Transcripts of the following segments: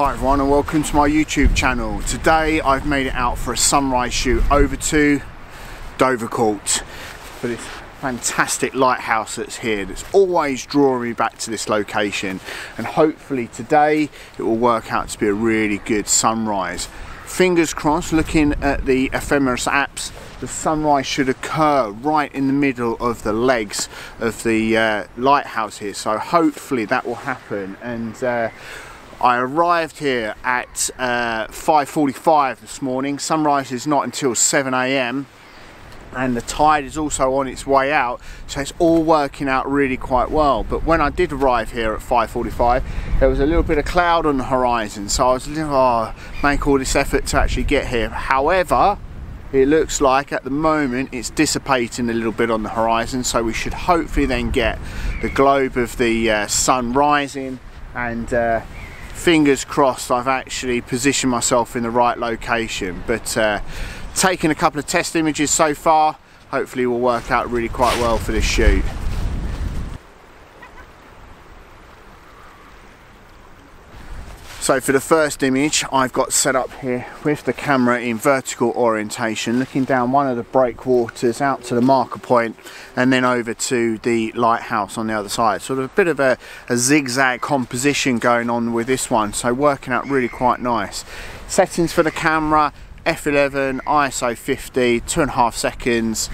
Hi everyone and welcome to my YouTube channel. Today I've made it out for a sunrise shoot over to Dovercourt for this fantastic lighthouse that's here, that's always drawing me back to this location, and hopefully today it will work out to be a really good sunrise. Fingers crossed, looking at the ephemeris apps, the sunrise should occur right in the middle of the legs of the lighthouse here, so hopefully that will happen. And I arrived here at 5:45 this morning. Sunrise is not until 7 AM and the tide is also on its way out, so it's all working out really quite well. But when I did arrive here at 5:45, there was a little bit of cloud on the horizon, so I was make all this effort to actually get here. However, it looks like at the moment it's dissipating a little bit on the horizon, so we should hopefully then get the globe of the sun rising, and fingers crossed I've actually positioned myself in the right location. But taking a couple of test images so far, hopefully will work out really quite well for this shoot. So for the first image, I've got set up here with the camera in vertical orientation, looking down one of the breakwaters out to the marker point and then over to the lighthouse on the other side. Sort of a bit of a zigzag composition going on with this one, so working out really quite nice. Settings for the camera, f11, ISO 50, 2.5 seconds.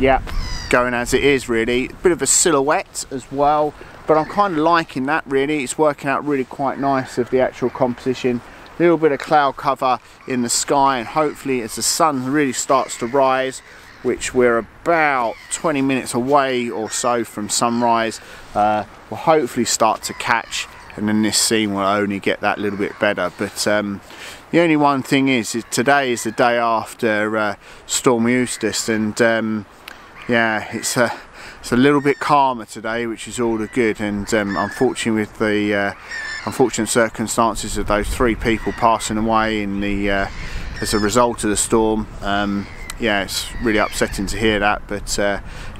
Yeah, going as it is really. A bit of a silhouette as well, but I'm kind of liking that really. It's working out really quite nice of the actual composition. A little bit of cloud cover in the sky, and hopefully as the sun really starts to rise, which we're about 20 minutes away or so from sunrise, we'll hopefully start to catch, and then this scene will only get that little bit better. But the only one thing is today is the day after Storm Eunice, and yeah, it's a little bit calmer today, which is all the good. And unfortunately, with the unfortunate circumstances of those 3 people passing away in the as a result of the storm, yeah, it's really upsetting to hear that. But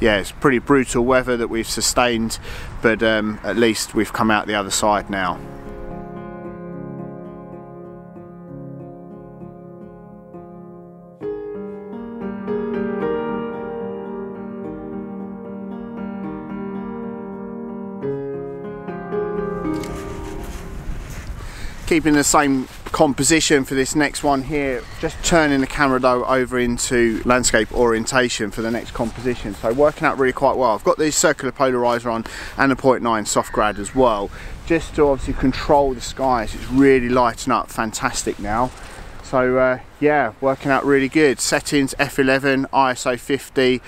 yeah, it's pretty brutal weather that we've sustained, but at least we've come out the other side now. Keeping the same composition for this next one here, just turning the camera though over into landscape orientation for the next composition, so working out really quite well. I've got the circular polarizer on and a 0.9 soft grad as well, just to obviously control the skies. It's really lighting up fantastic now, so yeah, working out really good. Settings f11, ISO 50,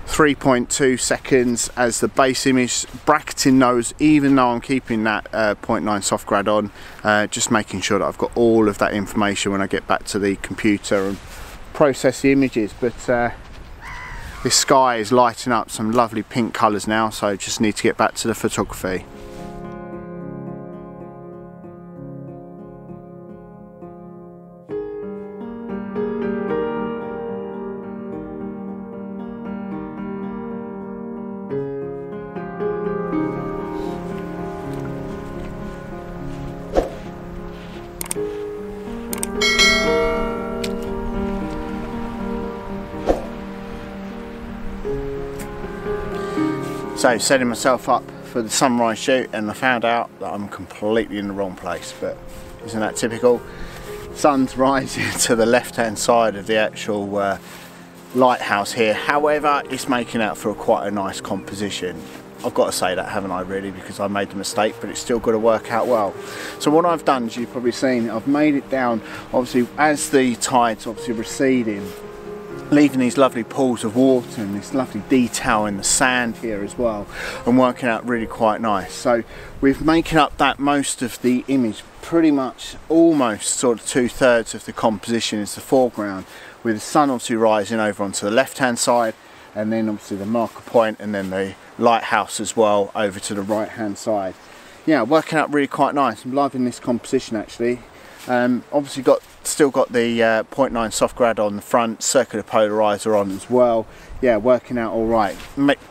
3.2 seconds as the base image, bracketing those even though I'm keeping that 0.9 soft grad on, just making sure that I've got all of that information when I get back to the computer and process the images. But this sky is lighting up some lovely pink colours now, so just need to get back to the photography. So setting myself up for the sunrise shoot, and I found out that I'm completely in the wrong place, but isn't that typical? Sun's rising to the left hand side of the actual lighthouse here. However, it's making out for quite a nice composition. I've got to say that, haven't I really, because I made the mistake, but it's still got to work out well. So what I've done, as you've probably seen, I've made it down obviously as the tide's obviously receding, leaving these lovely pools of water and this lovely detail in the sand here as well, and working out really quite nice. So we're making up that most of the image, pretty much almost sort of 2/3 of the composition is the foreground, with the sun obviously rising over onto the left hand side, and then obviously the marker point and then the lighthouse as well over to the right hand side. Yeah, working out really quite nice. I'm loving this composition actually. Obviously still got the 0.9 soft grad on the front, circular polarizer on as well. Yeah, working out all right.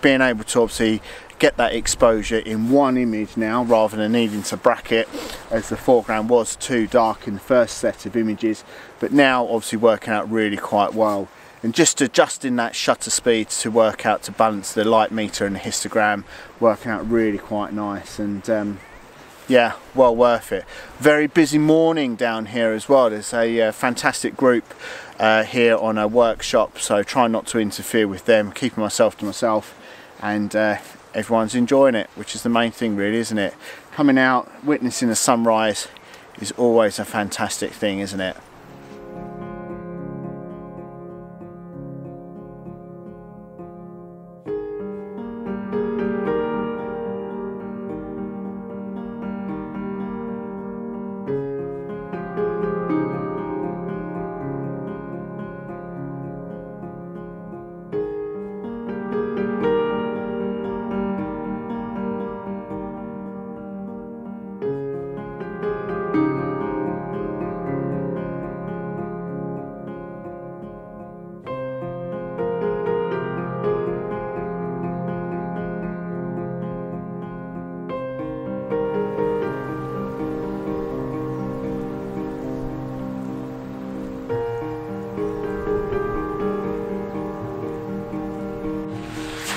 Being able to obviously get that exposure in one image now, rather than needing to bracket, as the foreground was too dark in the first set of images. But now obviously working out really quite well, and just adjusting that shutter speed to work out to balance the light meter and the histogram, working out really quite nice. And yeah, well worth it. Very busy morning down here as well. There's a fantastic group here on a workshop, so trying not to interfere with them, keeping myself to myself, and everyone's enjoying it, which is the main thing really, isn't it? Coming out, witnessing a sunrise is always a fantastic thing, isn't it?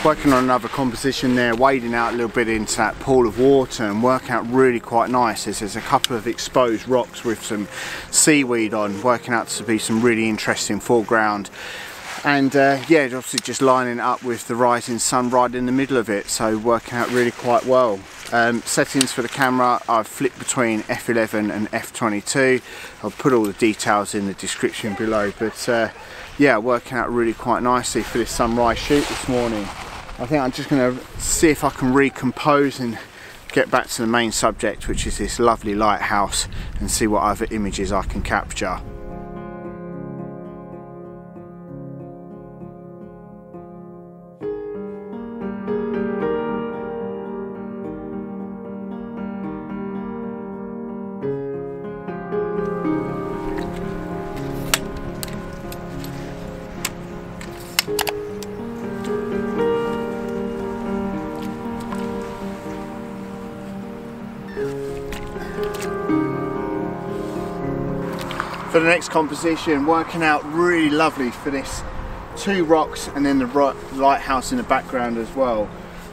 Working on another composition there, wading out a little bit into that pool of water and working out really quite nice. There's a couple of exposed rocks with some seaweed on, working out to be some really interesting foreground. And yeah, obviously just lining it up with the rising sun right in the middle of it, so working out really quite well. Settings for the camera, I've flipped between f11 and f22. I'll put all the details in the description below, but yeah, working out really quite nicely for this sunrise shoot this morning. I think I'm just going to see if I can recompose and get back to the main subject, which is this lovely lighthouse, and see what other images I can capture. For the next composition, working out really lovely for this, two rocks and then the lighthouse in the background as well.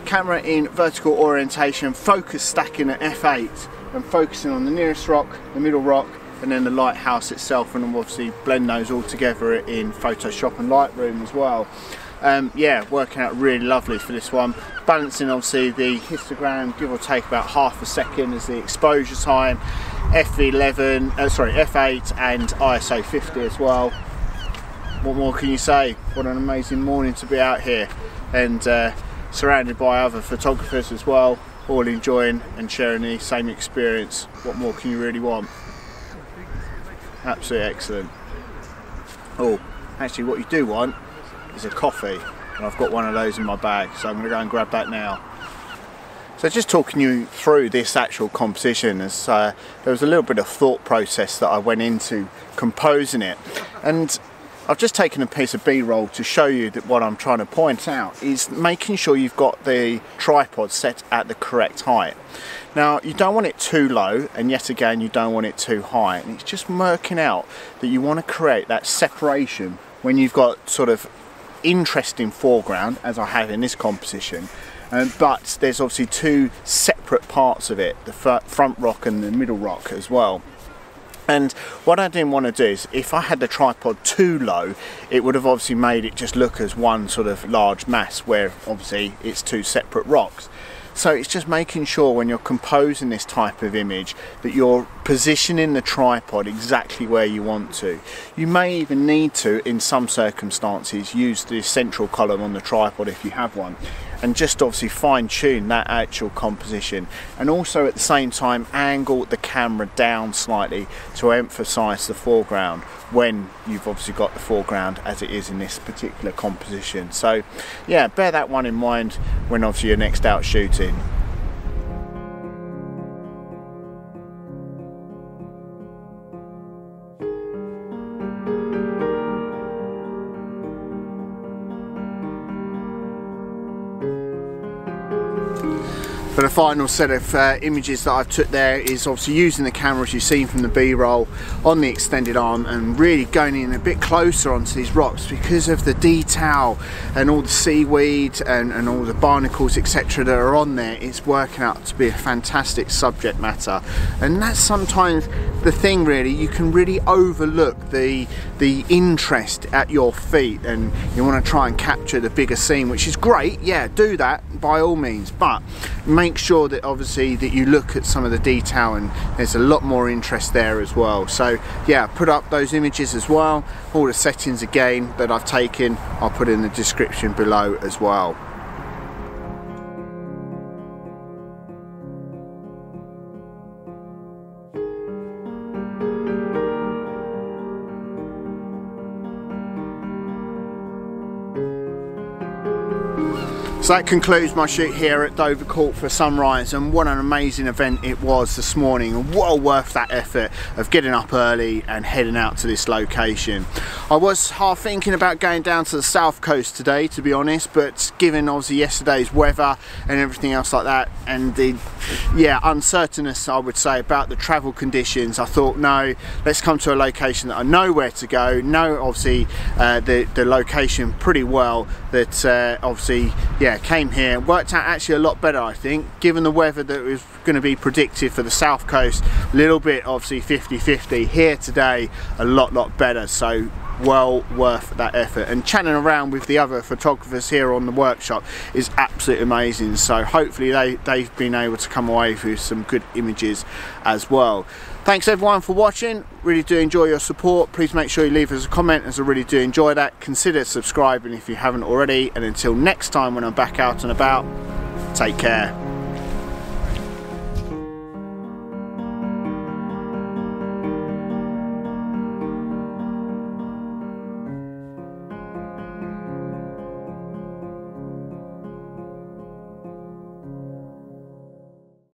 Camera in vertical orientation, focus stacking at f8 and focusing on the nearest rock, the middle rock, and then the lighthouse itself, and obviously blend those all together in Photoshop and Lightroom as well. Yeah, working out really lovely for this one. Balancing obviously the histogram, give or take about half a second as the exposure time, f8 and ISO 50 as well. What more can you say? What an amazing morning to be out here, and surrounded by other photographers as well, all enjoying and sharing the same experience. What more can you really want? Absolutely excellent. Oh, actually what you do want is a coffee, and I've got one of those in my bag, so I'm going to go and grab that now. So just talking you through this actual composition, as there was a little bit of thought process that I went into composing it, and I've just taken a piece of B-roll to show you that what I'm trying to point out is making sure you've got the tripod set at the correct height. Now you don't want it too low, and yet again you don't want it too high, and it's just working out that you want to create that separation when you've got sort of interesting foreground, as I have in this composition, but there's obviously two separate parts of it, the front rock and the middle rock as well. And what I didn't want to do is, if I had the tripod too low, it would have obviously made it just look as one sort of large mass, where obviously it's two separate rocks. So it's just making sure when you're composing this type of image that you're positioning the tripod exactly where you want to. You may even need to, in some circumstances, use the central column on the tripod if you have one, and just obviously fine tune that actual composition, and also at the same time angle the camera down slightly to emphasize the foreground when you've obviously got the foreground as it is in this particular composition. So yeah, bear that one in mind when obviously you're next out shooting. But the final set of images that I've took there is obviously using the camera, as you've seen from the B-roll, on the extended arm, and really going in a bit closer onto these rocks because of the detail and all the seaweed and all the barnacles, etc. that are on there. It's working out to be a fantastic subject matter, and that's sometimes the thing, really. You can really overlook the interest at your feet, and you want to try and capture the bigger scene, which is great. Yeah, do that by all means, but make sure that obviously that you look at some of the detail, and there's a lot more interest there as well. So yeah, put up those images as well. All the settings again that I've taken, I'll put in the description below as well. So that concludes my shoot here at Dovercourt for sunrise, and what an amazing event it was this morning, and well worth that effort of getting up early and heading out to this location. I was half thinking about going down to the south coast today, to be honest, but given obviously yesterday's weather and everything else like that, and the uncertainness, I would say, about the travel conditions, I thought, no, let's come to a location that I know where to go, know obviously the location pretty well, that obviously came here, worked out actually a lot better, I think, given the weather that was going to be predicted for the south coast. A little bit obviously 50-50 here today, a lot better, so well worth that effort. And chatting around with the other photographers here on the workshop is absolutely amazing, so hopefully they've been able to come away with some good images as well. Thanks everyone for watching, really do enjoy your support. Please make sure you leave us a comment, as I really do enjoy that. Consider subscribing if you haven't already, and until next time when I'm back out and about, take care.